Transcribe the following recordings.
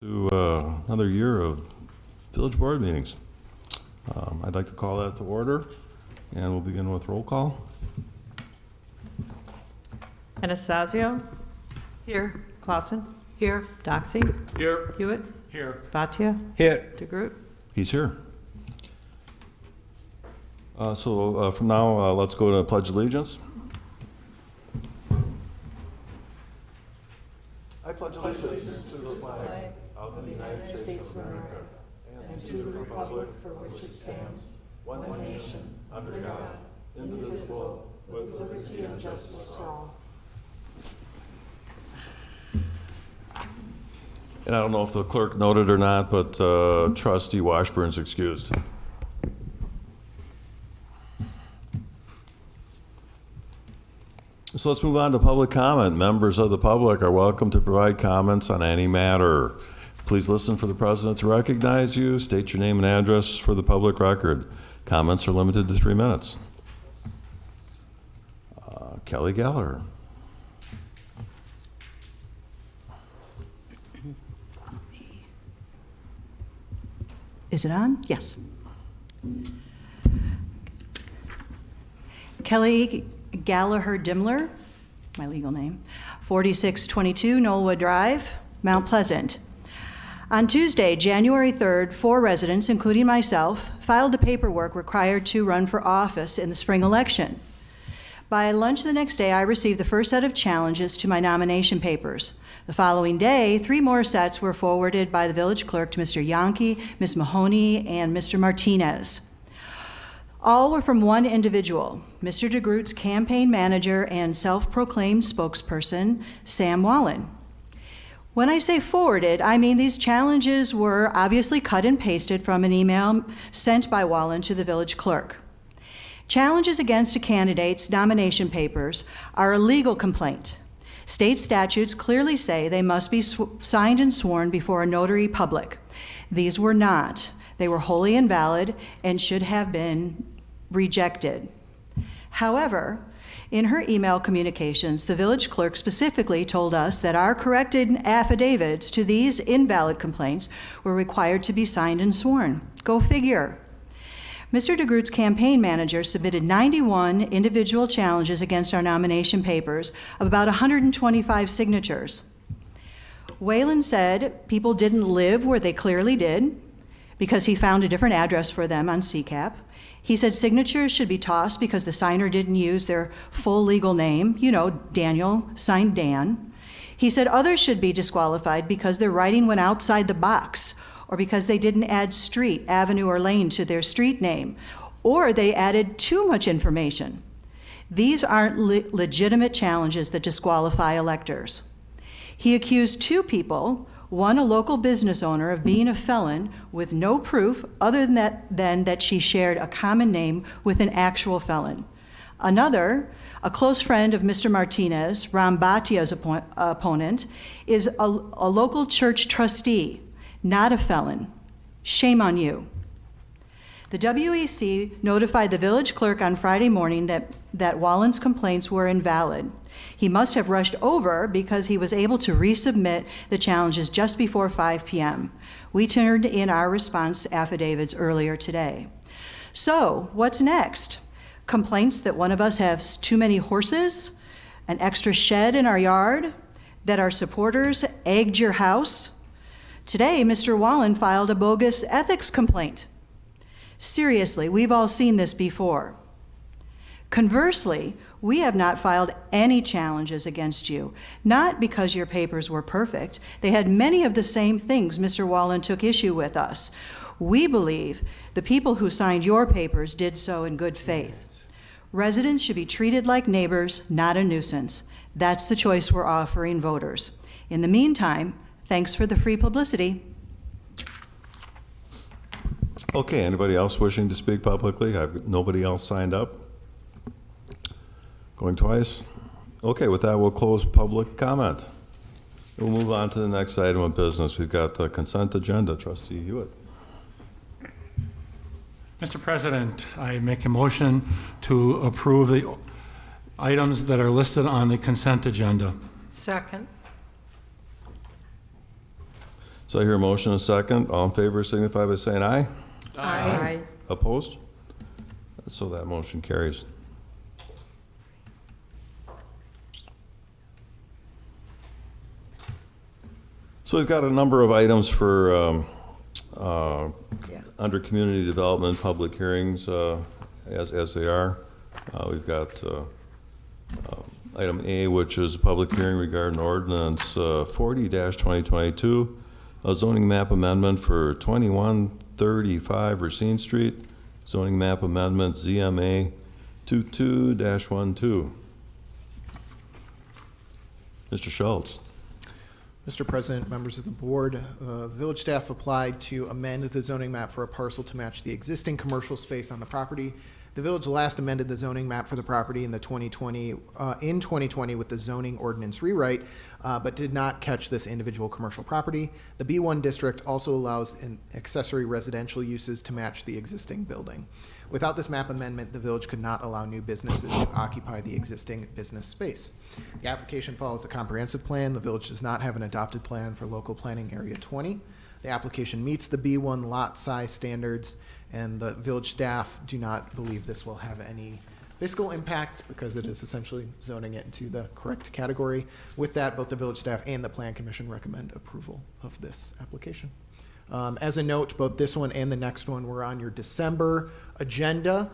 To another year of village board meetings. I'd like to call that to order, and we'll begin with roll call. Anastasio? Here. Clausen? Here. Doxy? Here. Hewitt? Here. Bhatia? Here. DeGroot? He's here. From now, let's go to Pledge Allegiance. I pledge allegiance to the flag of the United States of America and to the republic for which it stands, one nation, under God, indivisible, with liberty and justice for all. And I don't know if the clerk noted or not, but Trustee Washburn's excused. So let's move on to public comment. Members of the public are welcome to provide comments on any matter. Please listen for the president to recognize you. State your name and address for the public record. Comments are limited to 3 minutes. Kelly Geller. Is it on? Yes. Kelly Gallagher Dimler, my legal name, 4622 Knollwood Drive, Mount Pleasant. On Tuesday, January 3rd, 4 residents, including myself, filed the paperwork required to run for office in the spring election. By lunch the next day, I received the first set of challenges to my nomination papers. The following day, 3 more sets were forwarded by the village clerk to Mr. Yankee, Ms. Mahoney, and Mr. Martinez. All were from one individual, Mr. DeGroot's campaign manager and self-proclaimed spokesperson, Sam Wallen. When I say forwarded, I mean these challenges were obviously cut and pasted from an email sent by Wallen to the village clerk. Challenges against a candidate's nomination papers are a legal complaint. State statutes clearly say they must be signed and sworn before a notary public. These were not. They were wholly invalid and should have been rejected. However, in her email communications, the village clerk specifically told us that our corrected affidavits to these invalid complaints were required to be signed and sworn. Go figure. Mr. DeGroot's campaign manager submitted 91 individual challenges against our nomination papers of about 125 signatures. Whalen said people didn't live where they clearly did because he found a different address for them on CCAP. He said signatures should be tossed because the signer didn't use their full legal name. You know, Daniel signed Dan. He said others should be disqualified because their writing went outside the box, or because they didn't add street, avenue, or lane to their street name, or they added too much information. These aren't legitimate challenges that disqualify electors. He accused 2 people, one a local business owner, of being a felon with no proof other than that she shared a common name with an actual felon. Another, a close friend of Mr. Martinez, Ron Batia's opponent, is a local church trustee, not a felon. Shame on you. The WEC notified the village clerk on Friday morning that Wallen's complaints were invalid. He must have rushed over because he was able to resubmit the challenges just before 5 p.m. We turned in our response affidavits earlier today. So, what's next? Complaints that one of us has too many horses, an extra shed in our yard, that our supporters egged your house? Today, Mr. Wallen filed a bogus ethics complaint. Seriously, we've all seen this before. Conversely, we have not filed any challenges against you, not because your papers were perfect. They had many of the same things Mr. Wallen took issue with us. We believe the people who signed your papers did so in good faith. Residents should be treated like neighbors, not a nuisance. That's the choice we're offering voters. In the meantime, thanks for the free publicity. Okay, anybody else wishing to speak publicly? Nobody else signed up? Going twice? Okay, with that, we'll close public comment. We'll move on to the next item of business. We've got the consent agenda. Trustee Hewitt. Mr. President, I make a motion to approve the items that are listed on the consent agenda. Second. So I hear a motion and a second. All in favor signify by saying aye. Aye. Opposed? So that motion carries. So we've got a number of items for under community development, public hearings as they are. We've got item A, which is a public hearing regarding ordinance 40-2022, a zoning map amendment for 2135 Racine Street, zoning map amendment ZMA 22-12. Mr. Schultz. Mr. President, members of the board, the village staff applied to amend the zoning map for a parcel to match the existing commercial space on the property. The village last amended the zoning map for the property in 2020 with the zoning ordinance rewrite, but did not catch this individual commercial property. The B1 district also allows accessory residential uses to match the existing building. Without this map amendment, the village could not allow new businesses to occupy the existing business space. The application follows a comprehensive plan. The village does not have an adopted plan for local planning area 20. The application meets the B1 lot size standards, and the village staff do not believe this will have any fiscal impact because it is essentially zoning it into the correct category. With that, both the village staff and the plan commission recommend approval of this application. As a note, both this one and the next one were on your December agenda.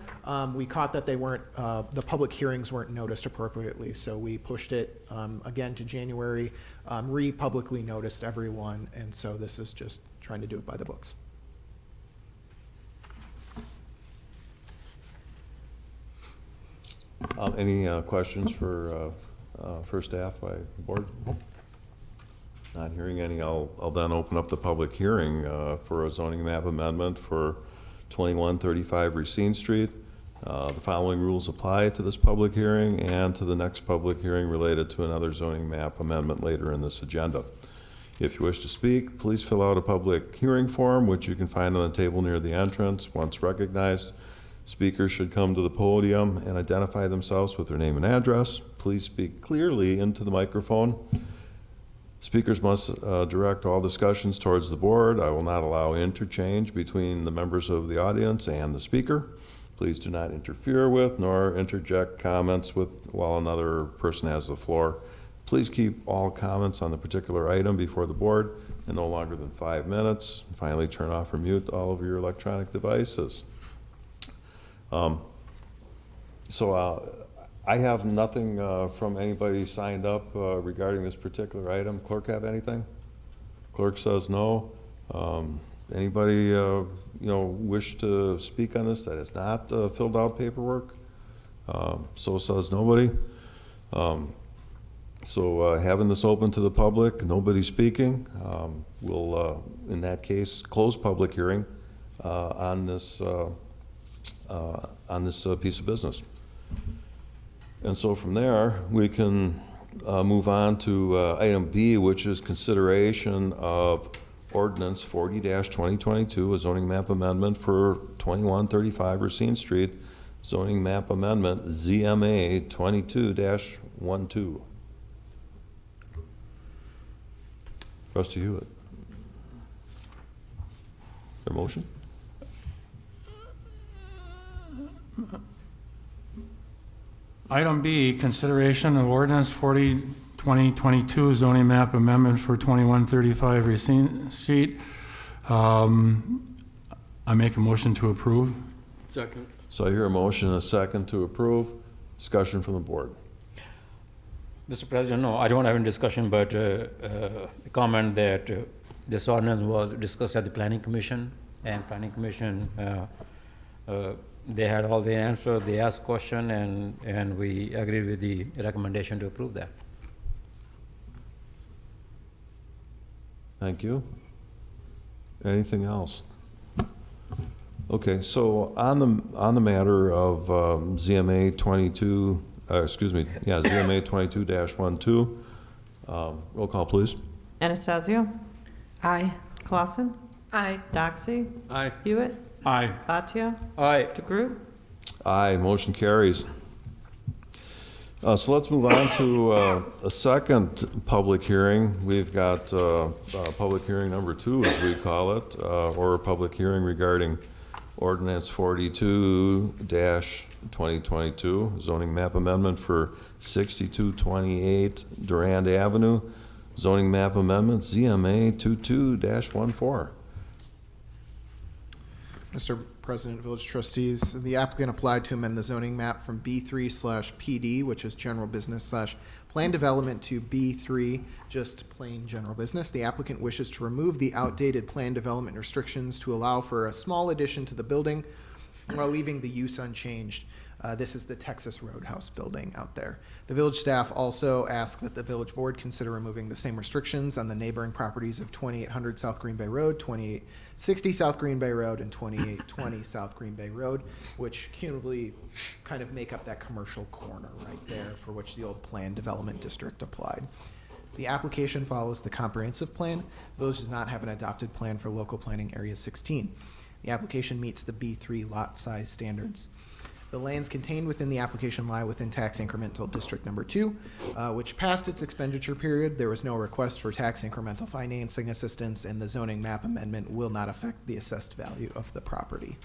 We caught that they weren't, the public hearings weren't noticed appropriately, so we pushed it again to January, re-publicly noticed everyone, and so this is just trying to do it by the books. Any questions for staff by the board? Not hearing any, I'll then open up the public hearing for a zoning map amendment for 2135 Racine Street. The following rules apply to this public hearing and to the next public hearing related to another zoning map amendment later in this agenda. If you wish to speak, please fill out a public hearing form, which you can find on the table near the entrance. Once recognized, speakers should come to the podium and identify themselves with their name and address. Please speak clearly into the microphone. Speakers must direct all discussions towards the board. I will not allow interchange between the members of the audience and the speaker. Please do not interfere with nor interject comments while another person has the floor. Please keep all comments on the particular item before the board and no longer than 5 minutes. Finally, turn off or mute all of your electronic devices. I have nothing from anybody signed up regarding this particular item. Clerk have anything? Clerk says no. Anybody wish to speak on this that has not filled out paperwork? So says nobody. Having this open to the public, nobody speaking, we'll in that case close public hearing on this piece of business. And so from there, we can move on to item B, which is consideration of ordinance 40-2022, a zoning map amendment for 2135 Racine Street, zoning map amendment ZMA 22-12. Trustee Hewitt. Your motion? Item B, consideration of ordinance 40-2022 zoning map amendment for 2135 Racine Street. I make a motion to approve. Second. So I hear a motion and a second to approve. Discussion from the board. Mr. President, no, I don't have any discussion, but a comment that this ordinance was discussed at the Planning Commission, and Planning Commission, they had all the answers, they asked question, and we agreed with the recommendation to approve that. Thank you. Anything else? Okay, so on the matter of ZMA 22-12, roll call, please. Anastasio? Aye. Clausen? Aye. Doxy? Aye. Hewitt? Aye. Bhatia? Aye. DeGroot? Aye, motion carries. So let's move on to a second public hearing. We've got public hearing number 2, as we call it, or a public hearing regarding Ordinance 42-2022, zoning map amendment for 6228 Durand Avenue, zoning map amendment ZMA 22-14. Mr. President, Village Trustees, the applicant applied to amend the zoning map from B3/PD, which is general business/plan development, to B3, just plain general business. The applicant wishes to remove the outdated plan development restrictions to allow for a small addition to the building while leaving the use unchanged. This is the Texas Roadhouse building out there. The village staff also asked that the village board consider removing the same restrictions on the neighboring properties of 2800 South Green Bay Road, 2860 South Green Bay Road, and 2820 South Green Bay Road, which cumulatively kind of make up that commercial corner right there for which the old plan development district applied. The application follows the comprehensive plan. The village does not have an adopted plan for local planning area 16. The application meets the B3 lot size standards. The lands contained within the application lie within tax incremental district number 2, which passed its expenditure period. There was no request for tax incremental financing assistance, and the zoning map amendment will not affect the assessed value of the property.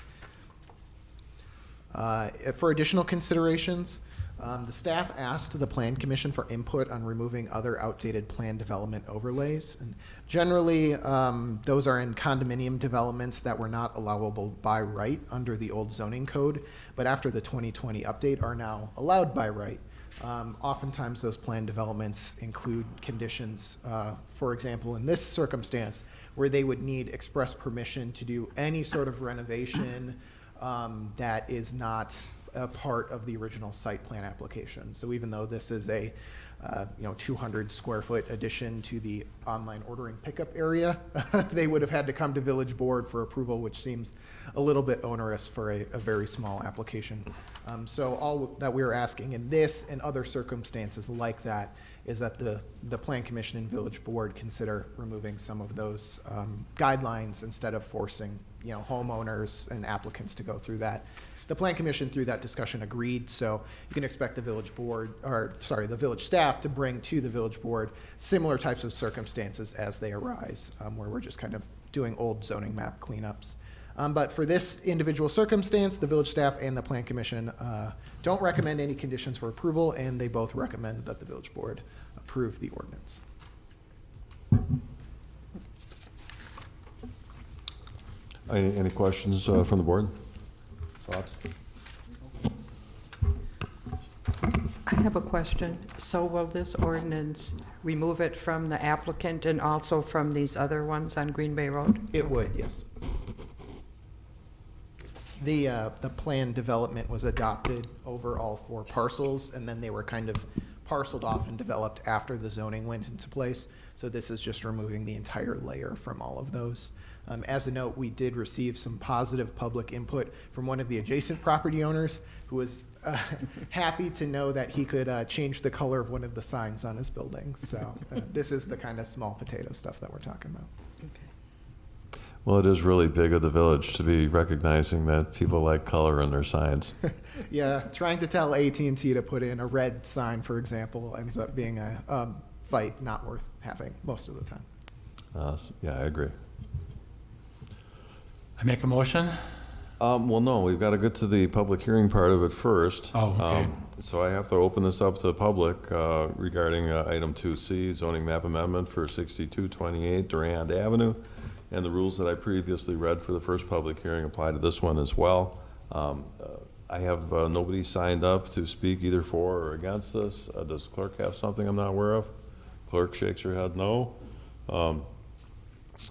For additional considerations, the staff asked the Plan Commission for input on removing other outdated plan development overlays. And generally, those are in condominium developments that were not allowable by right under the old zoning code, but after the 2020 update are now allowed by right. Oftentimes, those plan developments include conditions, for example, in this circumstance, where they would need express permission to do any sort of renovation that is not a part of the original site plan application. So even though this is a 200 square foot addition to the online ordering pickup area, they would have had to come to village board for approval, which seems a little bit onerous for a very small application. So all that we're asking in this and other circumstances like that is that the Plan Commission and village board consider removing some of those guidelines instead of forcing homeowners and applicants to go through that. The Plan Commission, through that discussion, agreed, so you can expect the village staff to bring to the village board similar types of circumstances as they arise, where we're just kind of doing old zoning map cleanups. But for this individual circumstance, the village staff and the Plan Commission don't recommend any conditions for approval, and they both recommend that the village board approve the ordinance. Any questions from the board? Thoughts? I have a question. So will this ordinance remove it from the applicant and also from these other ones on Green Bay Road? It would, yes. The plan development was adopted over all 4 parcels, and then they were kind of parceled off and developed after the zoning went into place. So this is just removing the entire layer from all of those. As a note, we did receive some positive public input from one of the adjacent property owners who was happy to know that he could change the color of one of the signs on his building. So this is the kind of small potato stuff that we're talking about. Well, it is really big of the village to be recognizing that people like color in their signs. Yeah, trying to tell AT&T to put in a red sign, for example, ends up being a fight not worth having most of the time. Yeah, I agree. I make a motion? Well, no, we've got to get to the public hearing part of it first. Oh, okay. So I have to open this up to the public regarding item 2C, zoning map amendment for 6228 Durand Avenue. And the rules that I previously read for the first public hearing apply to this one as well. I have nobody signed up to speak either for or against this. Does the clerk have something I'm not aware of? Clerk shakes her head no.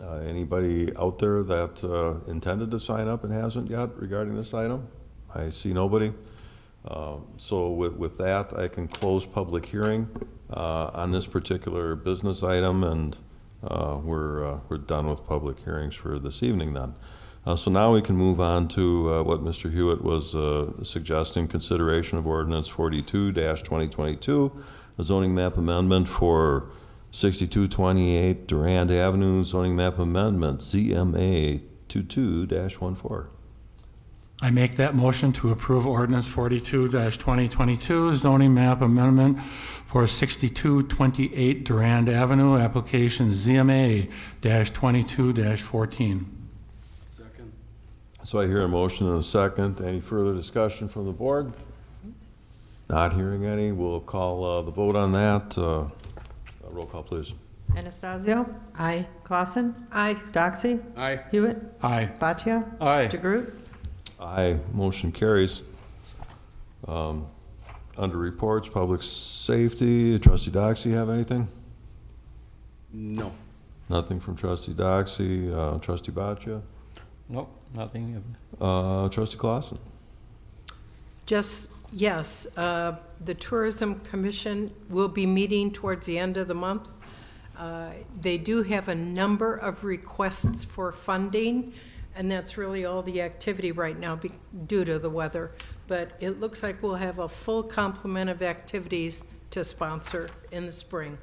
Anybody out there that intended to sign up and hasn't yet regarding this item? I see nobody. So with that, I can close public hearing on this particular business item, and we're done with public hearings for this evening then. So now we can move on to what Mr. Hewitt was suggesting, consideration of ordinance 42-2022, a zoning map amendment for 6228 Durand Avenue, zoning map amendment, ZMA 22-14. I make that motion to approve ordinance 42-2022 zoning map amendment for 6228 Durand Avenue, application ZMA-22-14. So I hear a motion and a second. Any further discussion from the board? Not hearing any. We'll call the vote on that. Roll call, please. Anastasio? Aye. Clausen? Aye. Doxy? Aye. Hewitt? Aye. Boccia? Aye. DeGroot? Aye. Motion carries. Under reports, public safety, trustee Doxy have anything? No. Nothing from trustee Doxy. Trustee Boccia? Nope, nothing. Trustee Clausen? Just, yes, the Tourism Commission will be meeting towards the end of the month. They do have a number of requests for funding, and that's really all the activity right now due to the weather. But it looks like we'll have a full complement of activities to sponsor in the spring.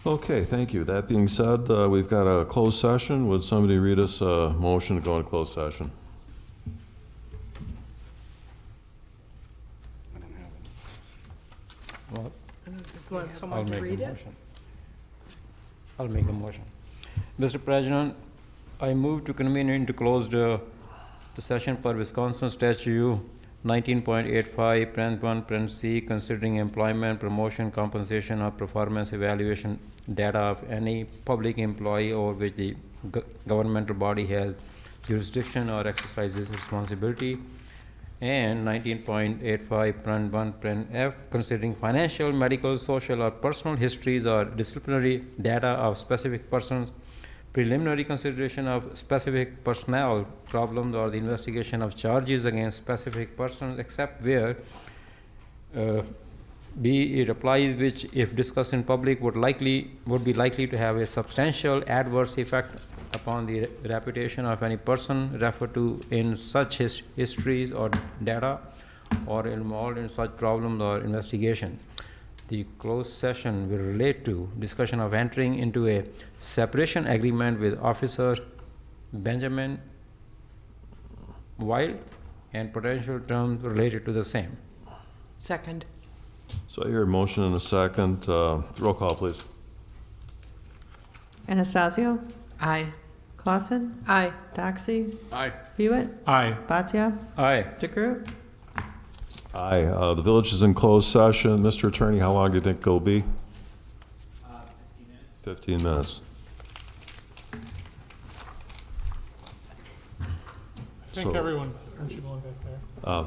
Okay, thank you. That being said, we've got a closed session. Would somebody read us a motion to go into closed session? I don't have it. Well, Want I'll someone to make read the it? motion. I'll make the motion. Mr. President, I move to convene into closed the session per Wisconsin statute 19.85, parent 1, parent C, considering employment, promotion, compensation, or performance evaluation data of any public employee over which the governmental body has jurisdiction or exercises responsibility. And 19.85, parent 1, parent F, considering financial, medical, social, or personal histories or disciplinary data of specific persons, preliminary consideration of specific personnel problems or the investigation of charges against specific persons, except where B, it applies which, if discussed in public, would be likely to have a substantial adverse effect upon the reputation of any person referred to in such histories or data or involved in such problems or investigation. The closed session will relate to discussion of entering into a separation agreement with Officer Benjamin Wild and potential terms related to the same. Second. So I hear a motion and a second. Roll call, please. Anastasio? Aye. Clausen? Aye. Doxy? Aye. Hewitt? Aye. Boccia? Aye. DeGroot? Aye. The village is in closed session. Mr. Attorney, how long do you think it'll be? 15 minutes. 15 minutes. I think everyone should go back there.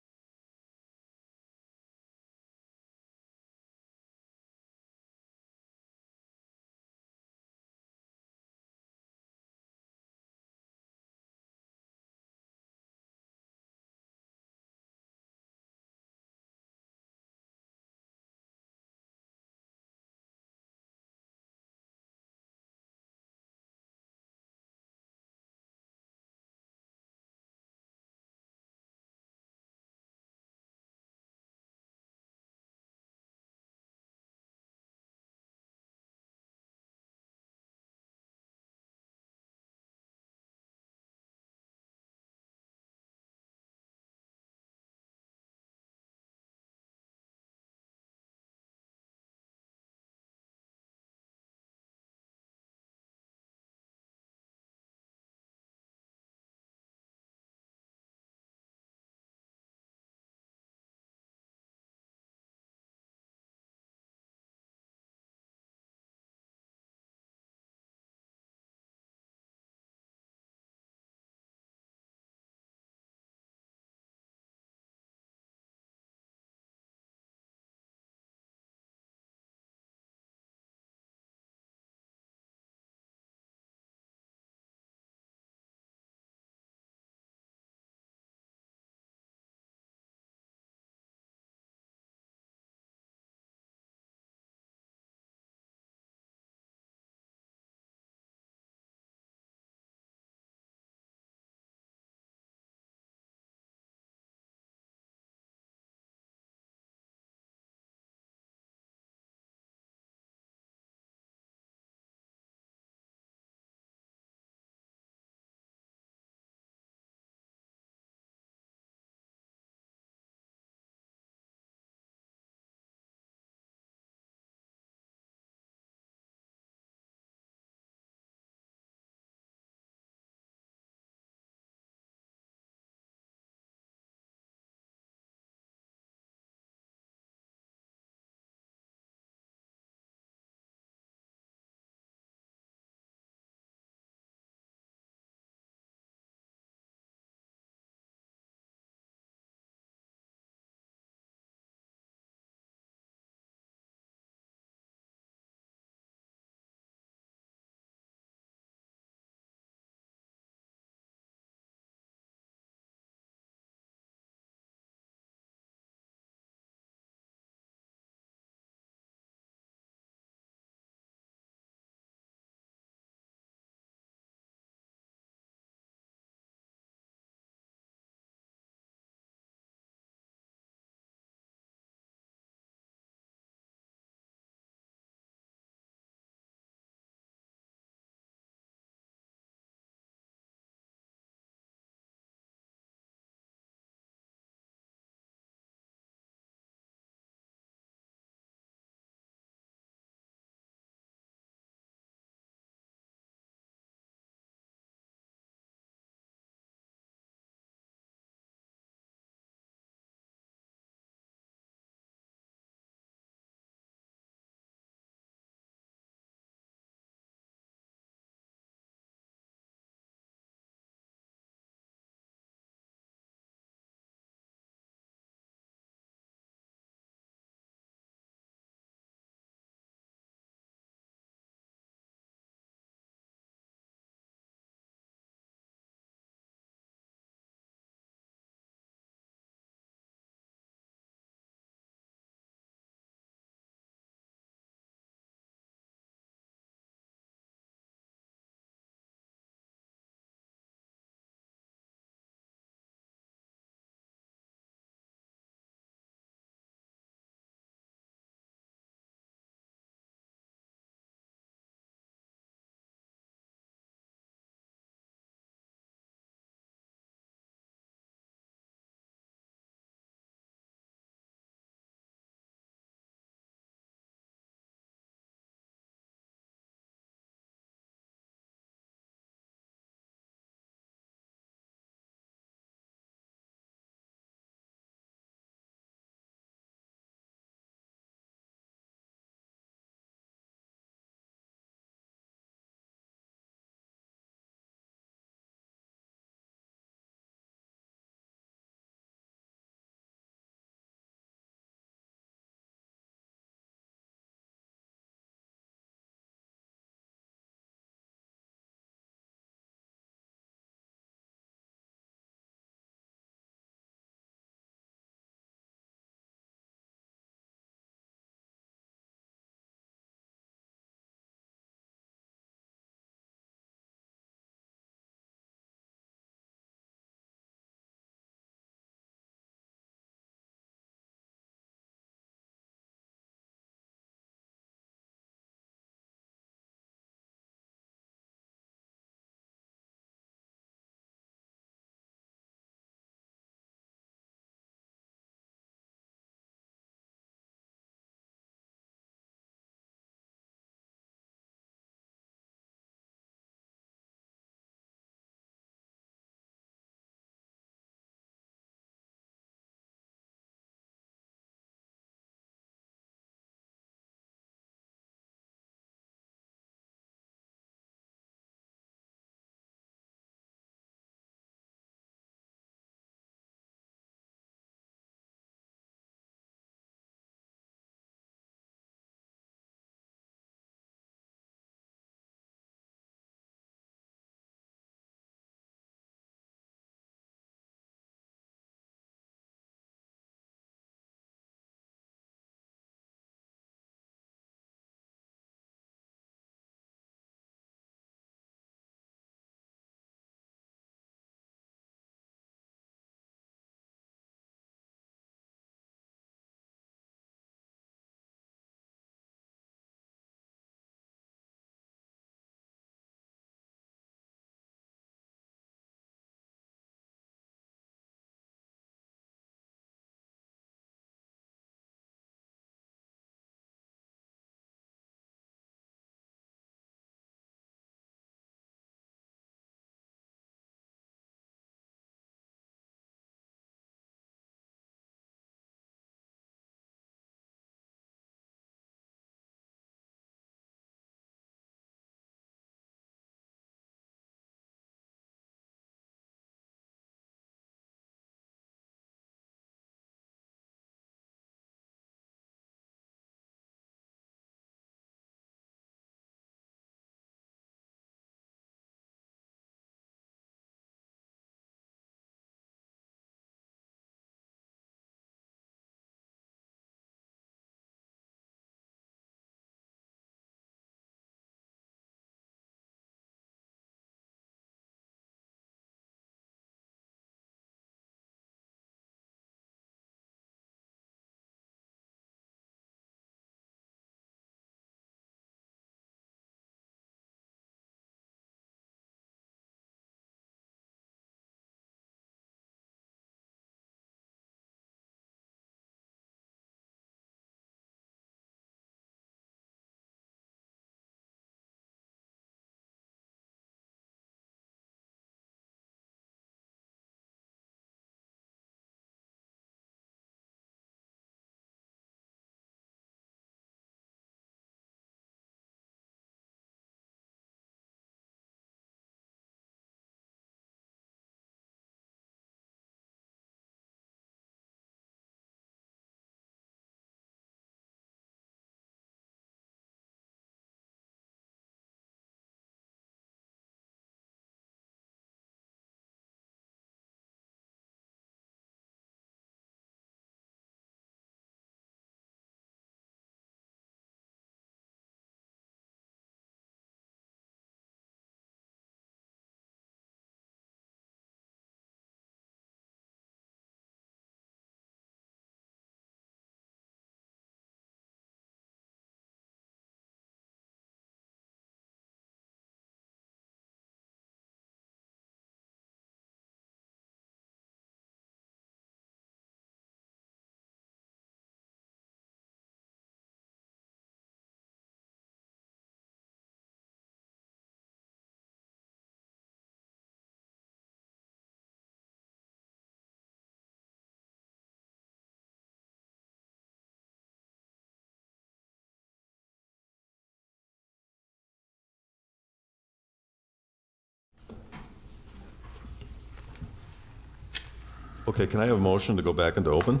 Okay, can I have a motion to go back into open?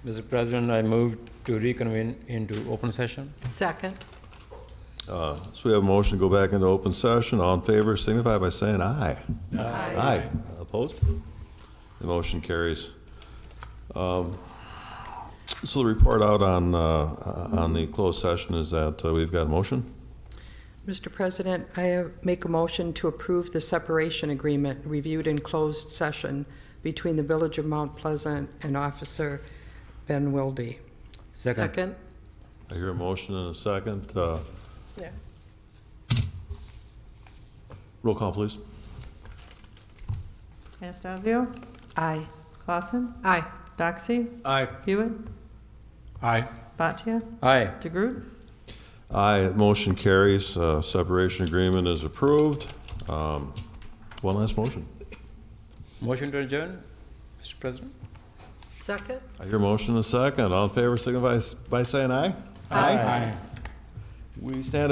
Mr. President, I move to reconvene into open session. Second. So we have a motion to go back into open session. All in favor, signify by saying aye. Aye. Opposed? The motion carries. So the report out on the closed session is that we've got a motion. Mr. President, I make a motion to approve the separation agreement reviewed in closed session between the Village of Mount Pleasant and Officer Ben Wilde. Second. I hear a motion and a second. Yeah. Roll call, please. Anastasio? Aye. Clausen? Aye. Doxy? Aye. Hewitt? Aye. Boccia? Aye. DeGroot? Aye, motion carries. Separation agreement is approved. One last motion. Motion to adjourn, Mr. President? Second. I hear a motion and a second. All in favor, signify by saying aye. Aye. We stand